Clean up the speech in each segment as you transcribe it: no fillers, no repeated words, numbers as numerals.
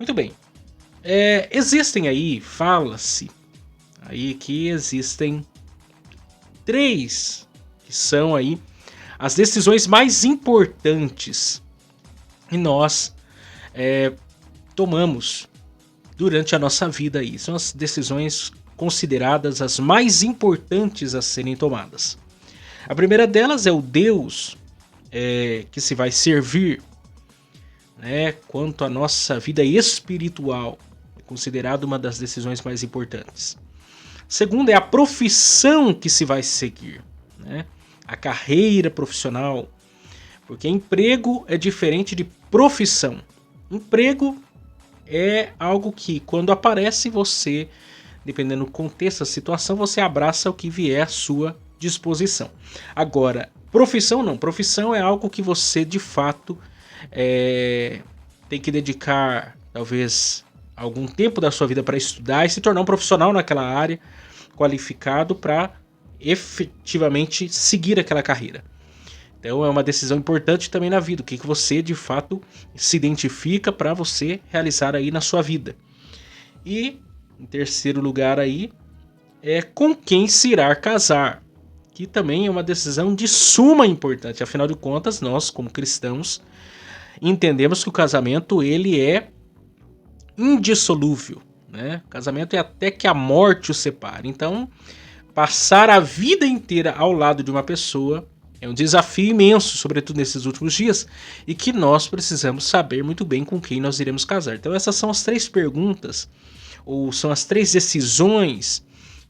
Muito bem. Existem aí, fala-se aí que existem 3 que são aí as decisões mais importantes que nós tomamos durante a nossa vida aí. São as decisões consideradas as mais importantes a serem tomadas. A primeira delas é o Deus que se vai servir, né? Quanto à nossa vida espiritual, é considerado uma das decisões mais importantes. Segunda é a profissão que se vai seguir, né? A carreira profissional, porque emprego é diferente de profissão. Emprego é algo que, quando aparece, você, dependendo do contexto, a situação, você abraça o que vier à sua disposição. Agora, profissão não. Profissão é algo que você, de fato, tem que dedicar, talvez, algum tempo da sua vida para estudar e se tornar um profissional naquela área, qualificado para efetivamente seguir aquela carreira. Então é uma decisão importante também na vida, o que você de fato se identifica para você realizar aí na sua vida. E em terceiro lugar aí é com quem se irá casar, que também é uma decisão de suma importância. Afinal de contas, nós como cristãos entendemos que o casamento ele é indissolúvel, né? O casamento é até que a morte o separe. Então, passar a vida inteira ao lado de uma pessoa é um desafio imenso, sobretudo nesses últimos dias, e que nós precisamos saber muito bem com quem nós iremos casar. Então essas são as 3 perguntas, ou são as 3 decisões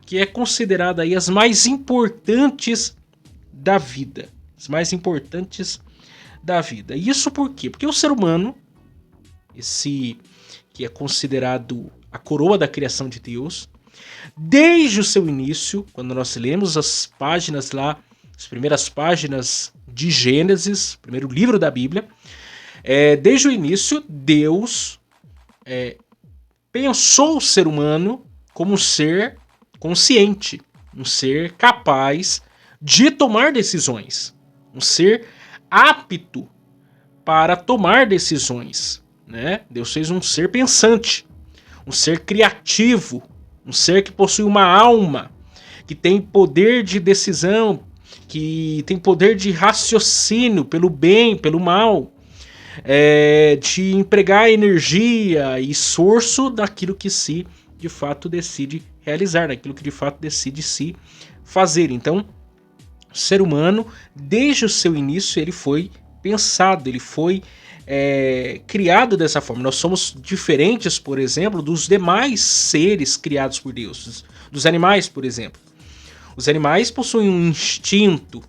que é considerada aí as mais importantes da vida. As mais importantes da vida. E isso por quê? Porque o ser humano, esse que é considerado a coroa da criação de Deus, desde o seu início, quando nós lemos as páginas lá, as primeiras páginas de Gênesis, primeiro livro da Bíblia, desde o início, Deus pensou o ser humano como um ser consciente, um ser capaz de tomar decisões, um ser apto para tomar decisões, né? Deus fez um ser pensante, um ser criativo, um ser que possui uma alma, que tem poder de decisão, que tem poder de raciocínio pelo bem, pelo mal, de empregar energia e esforço naquilo que se de fato decide realizar, naquilo que de fato decide se fazer. Então, o ser humano, desde o seu início, ele foi pensado, ele foi criado dessa forma. Nós somos diferentes, por exemplo, dos demais seres criados por Deus, dos animais, por exemplo. Os animais possuem um instinto,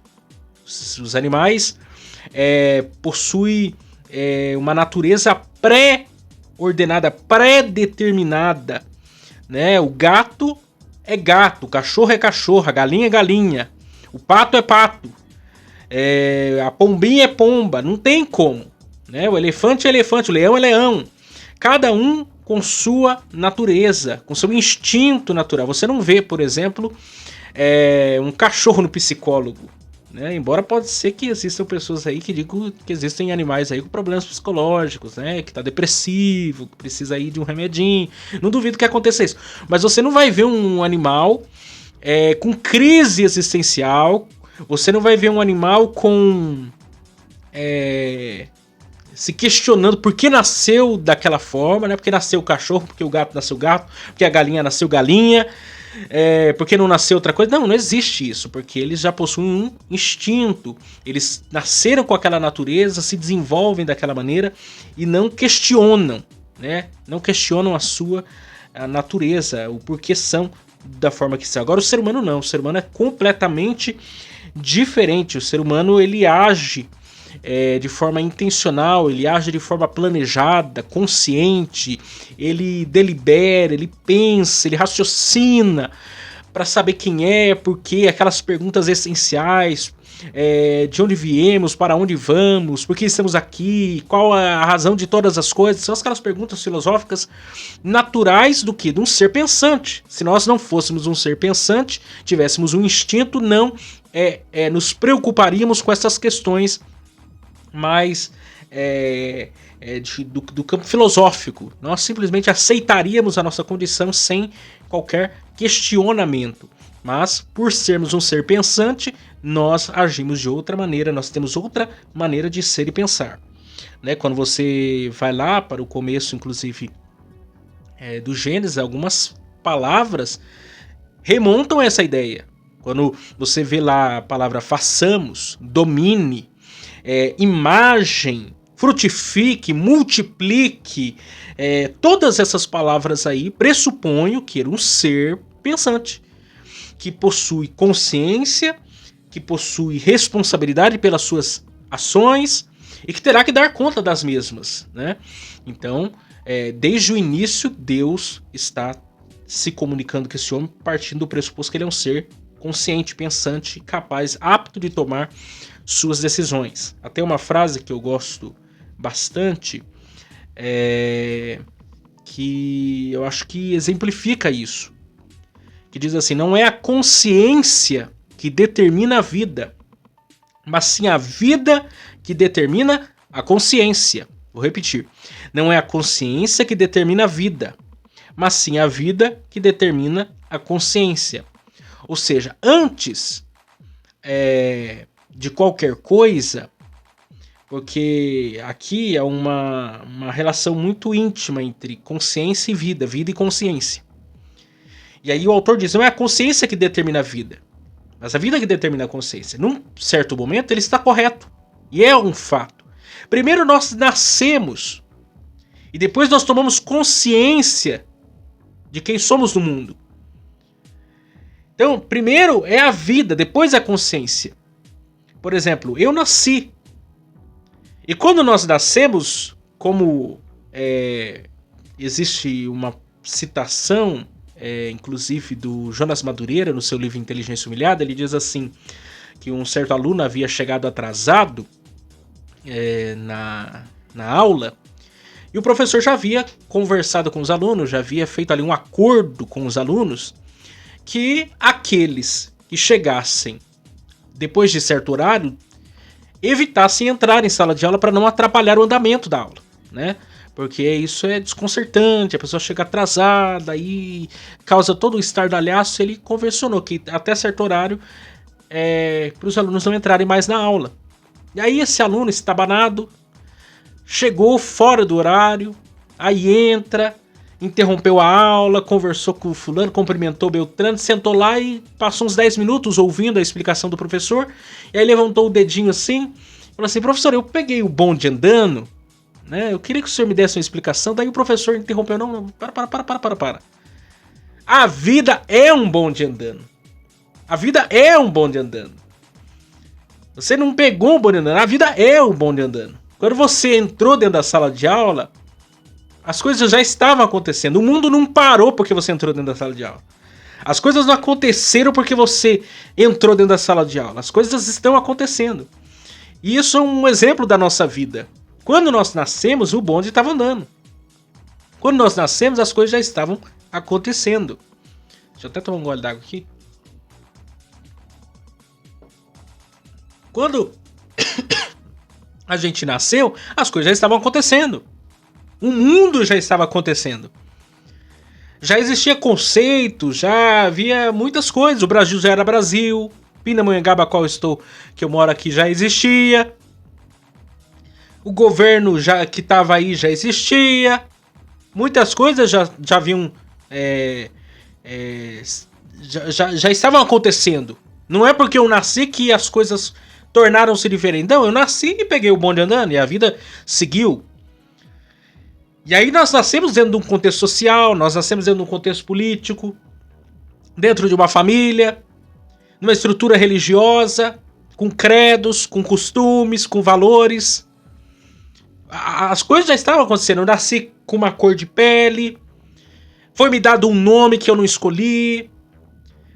os animais possuem uma natureza pré-ordenada, pré-determinada, né? O gato é gato, o cachorro é cachorro, a galinha é galinha, o pato é pato, a pombinha é pomba, não tem como, né? O elefante é elefante, o leão é leão, cada um com sua natureza, com seu instinto natural. Você não vê, por exemplo, um cachorro no psicólogo, né? Embora pode ser que existam pessoas aí que digam que existem animais aí com problemas psicológicos, né? Que tá depressivo, que precisa aí de um remedinho. Não duvido que aconteça isso. Mas você não vai ver um animal com crise existencial. Você não vai ver um animal com se questionando por que nasceu daquela forma, né? Porque nasceu o cachorro, porque o gato nasceu gato, porque a galinha nasceu galinha. Porque não nasceu outra coisa. Não existe isso, porque eles já possuem um instinto, eles nasceram com aquela natureza, se desenvolvem daquela maneira e não questionam, né? Não questionam a natureza, o porquê são da forma que são. Agora o ser humano não, o ser humano é completamente diferente. O ser humano ele age de forma intencional, ele age de forma planejada, consciente, ele delibera, ele pensa, ele raciocina para saber quem é, por quê, aquelas perguntas essenciais, de onde viemos, para onde vamos, por que estamos aqui, qual a razão de todas as coisas. São aquelas perguntas filosóficas naturais do que? De um ser pensante. Se nós não fôssemos um ser pensante, tivéssemos um instinto, não nos preocuparíamos com essas questões mais do campo filosófico. Nós simplesmente aceitaríamos a nossa condição sem qualquer questionamento. Mas, por sermos um ser pensante, nós agimos de outra maneira, nós temos outra maneira de ser e pensar. Né? Quando você vai lá para o começo, inclusive, do Gênesis, algumas palavras remontam a essa ideia. Quando você vê lá a palavra façamos, domine, imagem, frutifique, multiplique, todas essas palavras aí pressupõem que era um ser pensante, que possui consciência, que possui responsabilidade pelas suas ações e que terá que dar conta das mesmas, né? Então, desde o início, Deus está se comunicando com esse homem partindo do pressuposto que ele é um ser consciente, pensante, capaz, apto de tomar suas decisões. Até uma frase que eu gosto bastante, que eu acho que exemplifica isso, que diz assim: não é a consciência que determina a vida, mas sim a vida que determina a consciência. Vou repetir: não é a consciência que determina a vida, mas sim a vida que determina a consciência. Ou seja, antes de qualquer coisa, porque aqui é uma relação muito íntima entre consciência e vida, vida e consciência. E aí o autor diz: não é a consciência que determina a vida, mas a vida que determina a consciência. Num certo momento ele está correto, e é um fato. Primeiro nós nascemos, e depois nós tomamos consciência de quem somos no mundo. Então, primeiro é a vida, depois é a consciência. Por exemplo, eu nasci. E quando nós nascemos, como existe uma citação, inclusive do Jonas Madureira, no seu livro Inteligência Humilhada, ele diz assim, que um certo aluno havia chegado atrasado na aula, e o professor já havia conversado com os alunos, já havia feito ali um acordo com os alunos, que aqueles que chegassem depois de certo horário evitassem entrar em sala de aula para não atrapalhar o andamento da aula, né? Porque isso é desconcertante, a pessoa chega atrasada e causa todo o estardalhaço. Ele convencionou que até certo horário para os alunos não entrarem mais na aula. E aí esse aluno estabanado chegou fora do horário, aí entra, interrompeu a aula, conversou com o fulano, cumprimentou o Beltrano, sentou lá e passou uns 10 minutos ouvindo a explicação do professor, e aí levantou o dedinho assim, falou assim: professor, eu peguei o bonde andando, né? Eu queria que o senhor me desse uma explicação. Daí o professor interrompeu: não, para. A vida é um bonde andando. A vida é um bonde andando. Você não pegou um bonde andando, a vida é um bonde andando. Quando você entrou dentro da sala de aula, as coisas já estavam acontecendo. O mundo não parou porque você entrou dentro da sala de aula. As coisas não aconteceram porque você entrou dentro da sala de aula. As coisas estão acontecendo. E isso é um exemplo da nossa vida. Quando nós nascemos, o bonde estava andando. Quando nós nascemos, as coisas já estavam acontecendo. Deixa eu até tomar um gole d'água aqui. Quando a gente nasceu, as coisas já estavam acontecendo. O mundo já estava acontecendo. Já existia conceito, já havia muitas coisas. O Brasil já era Brasil. Pindamonhangaba, que eu moro aqui, já existia. O governo que estava aí já existia. Muitas coisas já haviam... já estavam acontecendo. Não é porque eu nasci que as coisas tornaram-se diferentes. Não, eu nasci e peguei o bonde andando e a vida seguiu. E aí nós nascemos dentro de um contexto social, nós nascemos dentro de um contexto político, dentro de uma família, numa estrutura religiosa, com credos, com costumes, com valores. As coisas já estavam acontecendo. Eu nasci com uma cor de pele, foi me dado um nome que eu não escolhi,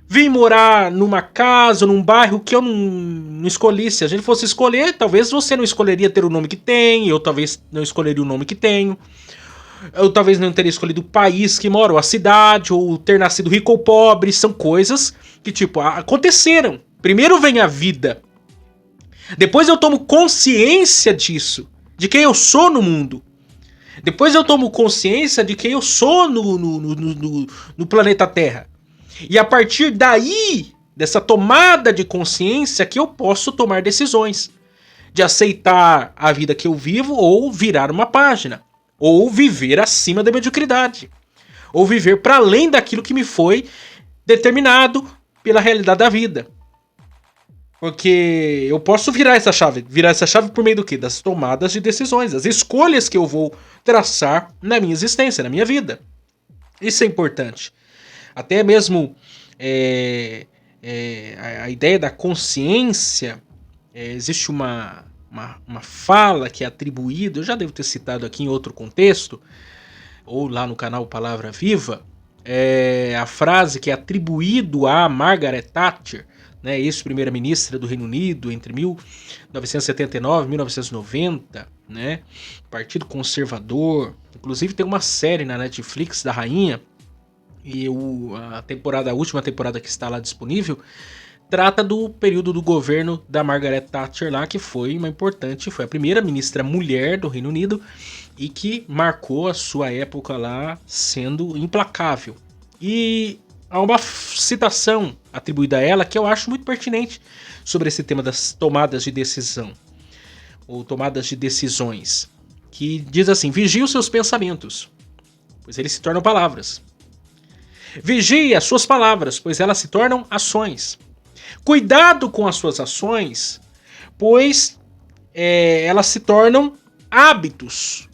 vim morar numa casa, num bairro que eu não escolhi. Se a gente fosse escolher, talvez você não escolheria ter o nome que tem, eu talvez não escolheria o nome que tenho. Eu talvez não teria escolhido o país que moro, a cidade, ou ter nascido rico ou pobre. São coisas que, tipo, aconteceram. Primeiro vem a vida. Depois eu tomo consciência disso. de quem eu sou no mundo. Depois eu tomo consciência de quem eu sou no planeta Terra. E a partir daí, dessa tomada de consciência, que eu posso tomar decisões. De aceitar a vida que eu vivo ou virar uma página. Ou viver acima da mediocridade. Ou viver para além daquilo que me foi determinado pela realidade da vida. Porque eu posso virar essa chave. Virar essa chave por meio do quê? Das tomadas de decisões. Das escolhas que eu vou traçar na minha existência, na minha vida. Isso é importante. Até mesmo a ideia da consciência. Existe uma fala que é atribuída. Eu já devo ter citado aqui em outro contexto. Ou lá no canal Palavra Viva. A frase que é atribuído a Margaret Thatcher, né, ex-primeira-ministra do Reino Unido entre 1979 e 1990, né, Partido Conservador. Inclusive tem uma série na Netflix da rainha, e a última temporada que está lá disponível, trata do período do governo da Margaret Thatcher lá, que foi foi a primeira ministra mulher do Reino Unido e que marcou a sua época lá sendo implacável. E há uma citação atribuída a ela que eu acho muito pertinente sobre esse tema das tomadas de decisão, ou tomadas de decisões, que diz assim: vigie os seus pensamentos, pois eles se tornam palavras. Vigie as suas palavras, pois elas se tornam ações. Cuidado com as suas ações, pois elas se tornam hábitos.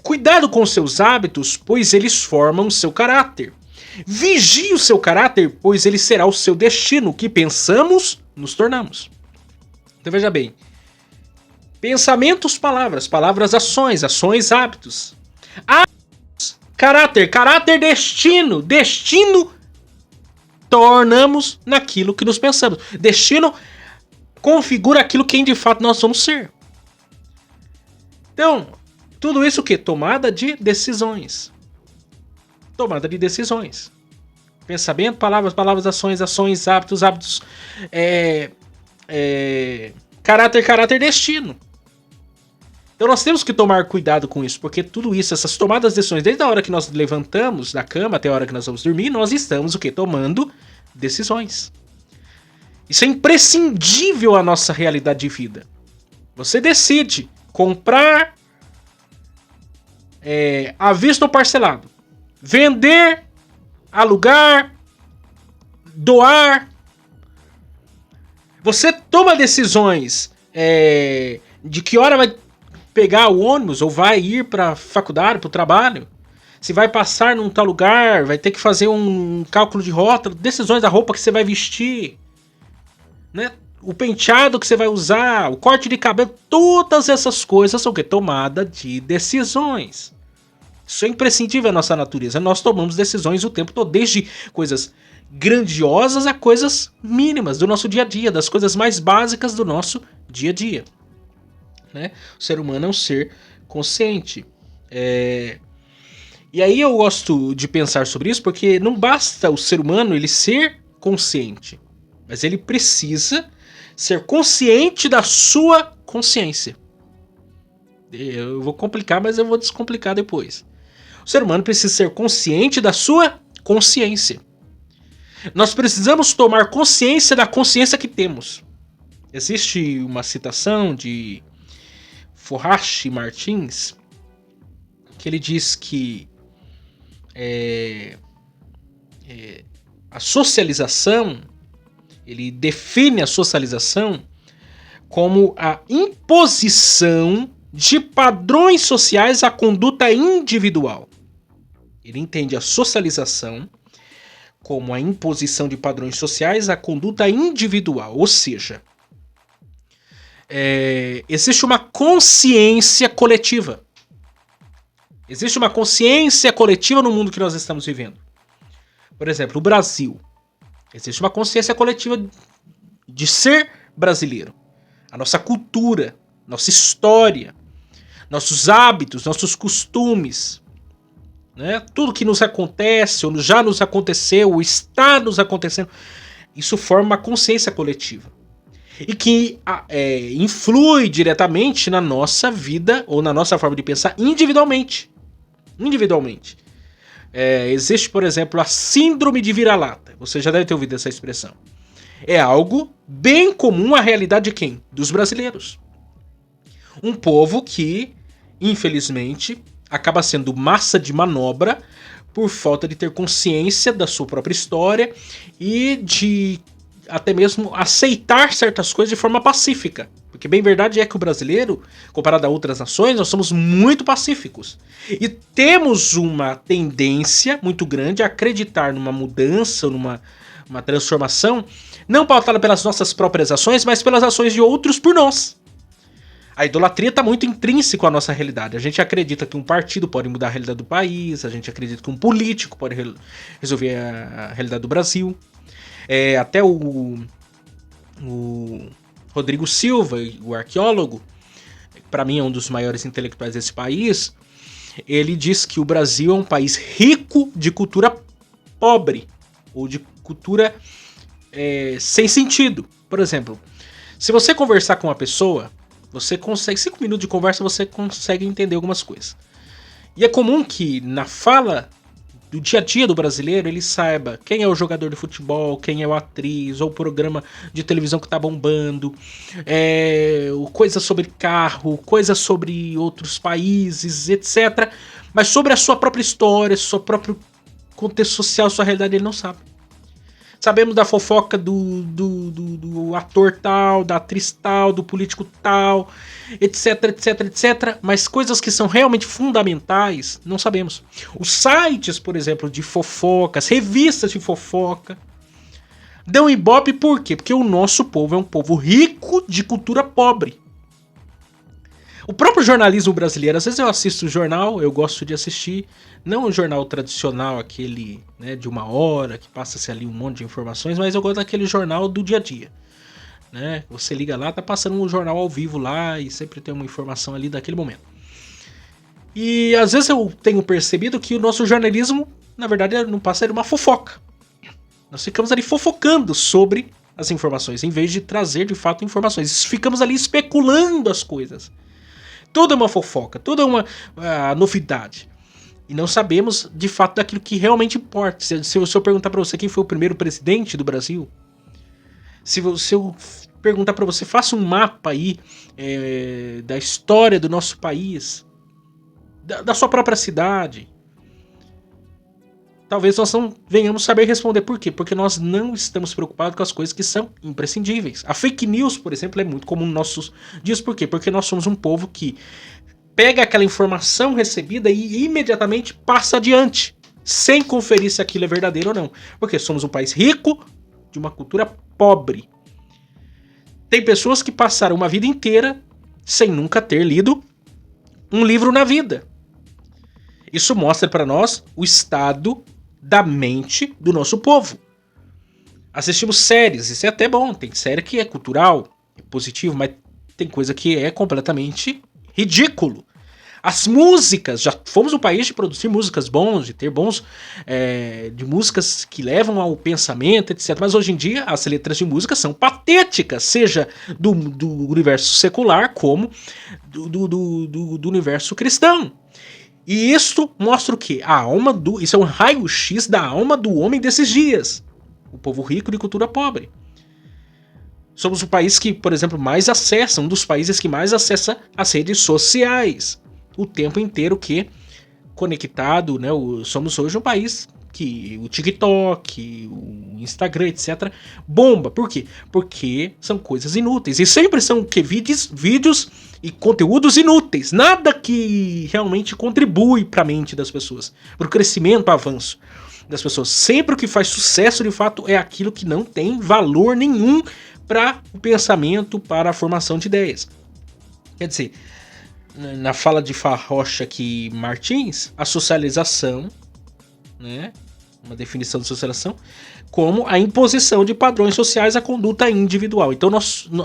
Cuidado com os seus hábitos, pois eles formam o seu caráter. Vigie o seu caráter, pois ele será o seu destino. O que pensamos, nos tornamos. Então veja bem. Pensamentos, palavras. Palavras, ações. Ações, hábitos. Hábitos, caráter. Caráter, destino. Destino, tornamos naquilo que nos pensamos. Destino configura aquilo que de fato nós vamos ser. Então, tudo isso o quê? Tomada de decisões. Tomada de decisões. Pensamento, palavras, palavras, ações, ações, hábitos, hábitos. Caráter, caráter, destino. Então nós temos que tomar cuidado com isso, porque tudo isso, essas tomadas de decisões, desde a hora que nós levantamos da cama até a hora que nós vamos dormir, nós estamos o quê? Tomando decisões. Isso é imprescindível à nossa realidade de vida. Você decide comprar à vista ou parcelado, vender, alugar, doar. Você toma decisões de que hora vai pegar o ônibus ou vai ir para a faculdade, para o trabalho. Se vai passar num tal lugar, vai ter que fazer um cálculo de rota, decisões da roupa que você vai vestir, né? O penteado que você vai usar, o corte de cabelo, todas essas coisas são o quê? Tomada de decisões. Isso é imprescindível à nossa natureza. Nós tomamos decisões o tempo todo, desde coisas grandiosas a coisas mínimas do nosso dia a dia, das coisas mais básicas do nosso dia a dia. Né? O ser humano é um ser consciente. E aí eu gosto de pensar sobre isso, porque não basta o ser humano ele ser consciente, mas ele precisa ser consciente da sua consciência. Eu vou complicar, mas eu vou descomplicar depois. O ser humano precisa ser consciente da sua consciência. Nós precisamos tomar consciência da consciência que temos. Existe uma citação de Forrashi Martins, que ele diz que a socialização, ele define a socialização como a imposição de padrões sociais à conduta individual. Ele entende a socialização como a imposição de padrões sociais à conduta individual, ou seja, existe uma consciência coletiva. Existe uma consciência coletiva no mundo que nós estamos vivendo. Por exemplo, o Brasil. Existe uma consciência coletiva de ser brasileiro. A nossa cultura, nossa história, nossos hábitos, nossos costumes, né? Tudo que nos acontece, ou já nos aconteceu, ou está nos acontecendo, isso forma uma consciência coletiva. e que influi diretamente na nossa vida ou na nossa forma de pensar individualmente. Existe, por exemplo, a síndrome de vira-lata. Você já deve ter ouvido essa expressão. É algo bem comum à realidade de quem? Dos brasileiros. Um povo que, infelizmente, acaba sendo massa de manobra por falta de ter consciência da sua própria história e de até mesmo aceitar certas coisas de forma pacífica. Porque bem verdade é que o brasileiro, comparado a outras nações, nós somos muito pacíficos. E temos uma tendência muito grande a acreditar numa mudança, numa transformação, não pautada pelas nossas próprias ações, mas pelas ações de outros por nós. A idolatria está muito intrínseca à nossa realidade. A gente acredita que um partido pode mudar a realidade do país, a gente acredita que um político pode resolver a realidade do Brasil. Até o Rodrigo Silva, o arqueólogo, para mim é um dos maiores intelectuais desse país, ele diz que o Brasil é um país rico de cultura pobre, ou de cultura sem sentido. Por exemplo, se você conversar com uma pessoa, você consegue, 5 minutos de conversa, você consegue entender algumas coisas. E é comum que na fala do dia a dia do brasileiro, ele saiba quem é o jogador de futebol, quem é o atriz, ou o programa de televisão que tá bombando, coisas sobre carro, coisas sobre outros países, etc. Mas sobre a sua própria história, seu próprio contexto social, sua realidade, ele não sabe. Sabemos da fofoca do ator tal, da atriz tal, do político tal, etc, etc, etc. Mas coisas que são realmente fundamentais, não sabemos. Os sites, por exemplo, de fofocas, revistas de fofoca, dão ibope por quê? Porque o nosso povo é um povo rico de cultura pobre. O próprio jornalismo brasileiro, às vezes eu assisto o jornal, eu gosto de assistir, não o jornal tradicional, aquele, né, de 1 hora, que passa-se ali um monte de informações, mas eu gosto daquele jornal do dia a dia. Né? Você liga lá, tá passando um jornal ao vivo lá e sempre tem uma informação ali daquele momento. E às vezes eu tenho percebido que o nosso jornalismo, na verdade, não passa de uma fofoca. Nós ficamos ali fofocando sobre as informações, em vez de trazer de fato informações. Ficamos ali especulando as coisas. Tudo é uma fofoca, tudo é uma novidade. E não sabemos, de fato, daquilo que realmente importa. Se eu perguntar pra você quem foi o primeiro presidente do Brasil, se eu perguntar pra você, faça um mapa aí da história do nosso país, da sua própria cidade, talvez nós não venhamos saber responder. Por quê? Porque nós não estamos preocupados com as coisas que são imprescindíveis. A fake news, por exemplo, é muito comum nos nossos dias. Por quê? Porque nós somos um povo que pega aquela informação recebida e imediatamente passa adiante, sem conferir se aquilo é verdadeiro ou não. Porque somos um país rico de uma cultura pobre. Tem pessoas que passaram uma vida inteira sem nunca ter lido um livro na vida. Isso mostra para nós o estado da mente do nosso povo. Assistimos séries, isso é até bom. Tem série que é cultural, é positivo, mas tem coisa que é completamente ridículo. As músicas, já fomos um país de produzir músicas bons, de ter bons de músicas que levam ao pensamento, etc. Mas hoje em dia as letras de música são patéticas, seja do universo secular como do universo cristão. E isso mostra o quê? Isso é um raio-x da alma do homem desses dias. O povo rico de cultura pobre. Somos o país que, por exemplo, mais acessa, um dos países que mais acessa as redes sociais. O tempo inteiro conectado, né? Somos hoje um país que o TikTok, o Instagram, etc. bomba. Por quê? Porque são coisas inúteis. E sempre são vídeos e conteúdos inúteis. Nada que realmente contribui para a mente das pessoas, para o crescimento, avanço das pessoas. Sempre o que faz sucesso, de fato, é aquilo que não tem valor nenhum para o pensamento, para a formação de ideias. Quer dizer, na fala de Farrocha aqui, Martins, a socialização, né, uma definição de socialização, como a imposição de padrões sociais à conduta individual. Então,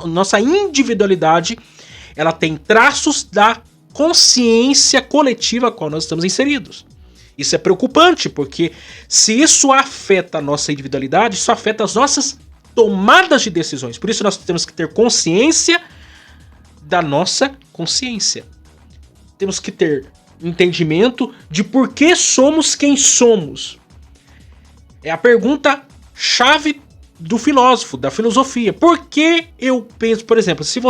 nossa individualidade, ela tem traços da consciência coletiva a qual nós estamos inseridos. Isso é preocupante, porque se isso afeta a nossa individualidade, isso afeta as nossas tomadas de decisões. Por isso nós temos que ter consciência da nossa consciência. Temos que ter entendimento de por que somos quem somos. É a pergunta chave do filósofo, da filosofia. Por que eu penso, por exemplo, se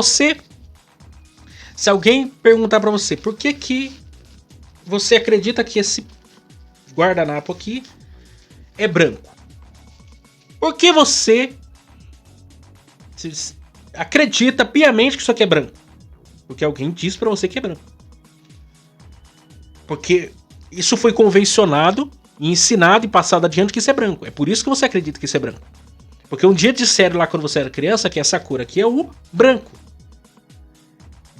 alguém perguntar pra você, por que você acredita que esse guardanapo aqui é branco? Por que você acredita piamente que isso aqui é branco? Porque alguém diz pra você que é branco. Porque isso foi convencionado, ensinado e passado adiante que isso é branco. É por isso que você acredita que isso é branco. Porque um dia disseram lá quando você era criança que essa cor aqui é o branco.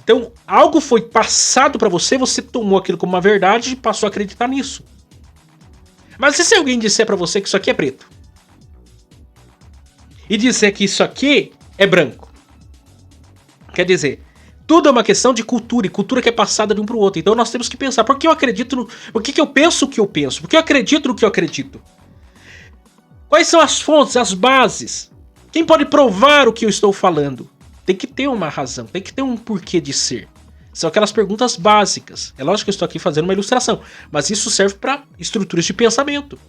Então, algo foi passado pra você, você tomou aquilo como uma verdade e passou a acreditar nisso. Mas e se alguém disser pra você que isso aqui é preto? E disser que isso aqui é branco? Quer dizer, tudo é uma questão de cultura, e cultura que é passada de um pro outro. Então nós temos que pensar, por que eu acredito no... Por que eu penso o que eu penso? Por que eu acredito no que eu acredito? Quais são as fontes, as bases? Quem pode provar o que eu estou falando? Tem que ter uma razão, tem que ter um porquê de ser. São aquelas perguntas básicas. É lógico que eu estou aqui fazendo uma ilustração, mas isso serve para estruturas de pensamento.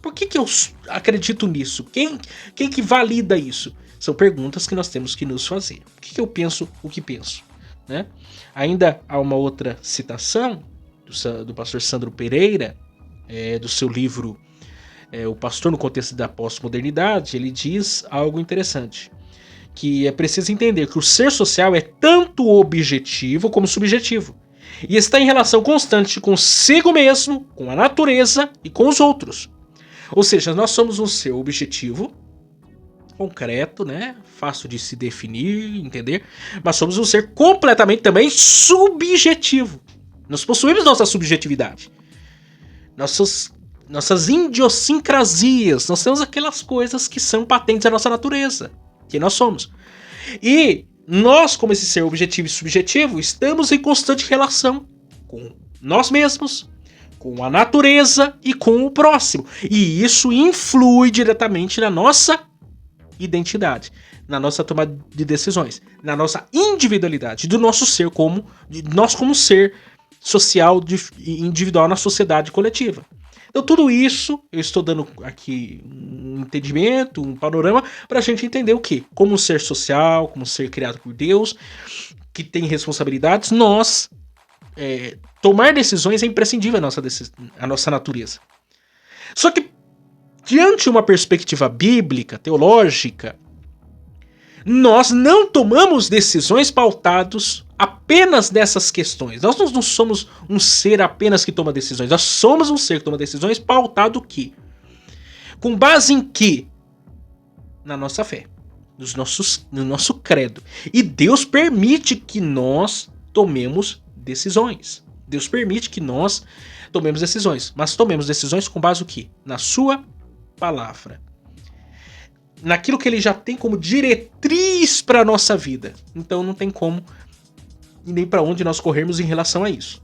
Por que eu acredito nisso? Quem que valida isso? São perguntas que nós temos que nos fazer. Por que eu penso o que penso? Né? Ainda há uma outra citação do pastor Sandro Pereira, do seu livro O Pastor no Contexto da Pós-Modernidade. Ele diz algo interessante, que é preciso entender que o ser social é tanto objetivo como subjetivo, e está em relação constante consigo mesmo, com a natureza e com os outros. Ou seja, nós somos um ser objetivo, concreto, né? Fácil de se definir, entender, mas somos um ser completamente também subjetivo. Nós possuímos nossa subjetividade, nossas idiosincrasias, nós temos aquelas coisas que são patentes da nossa natureza, que nós somos. E nós, como esse ser objetivo e subjetivo, estamos em constante relação com nós mesmos, com a natureza e com o próximo. E isso influi diretamente na nossa identidade, na nossa tomada de decisões, na nossa individualidade, do nosso ser nós como ser social individual na sociedade coletiva. Então tudo isso eu estou dando aqui um entendimento, um panorama para a gente entender o quê? Como um ser social, como um ser criado por Deus, que tem responsabilidades, nós tomar decisões é imprescindível à nossa natureza. Só que diante de uma perspectiva bíblica, teológica, nós não tomamos decisões pautados apenas nessas questões. Nós não somos um ser apenas que toma decisões. Nós somos um ser que toma decisões pautado que? Com base em quê? Na nossa fé, no nosso credo. E Deus permite que nós tomemos decisões. Deus permite que nós tomemos decisões. Mas tomemos decisões com base no quê? Na sua palavra. Naquilo que ele já tem como diretriz para a nossa vida. Então não tem como e nem para onde nós corrermos em relação a isso.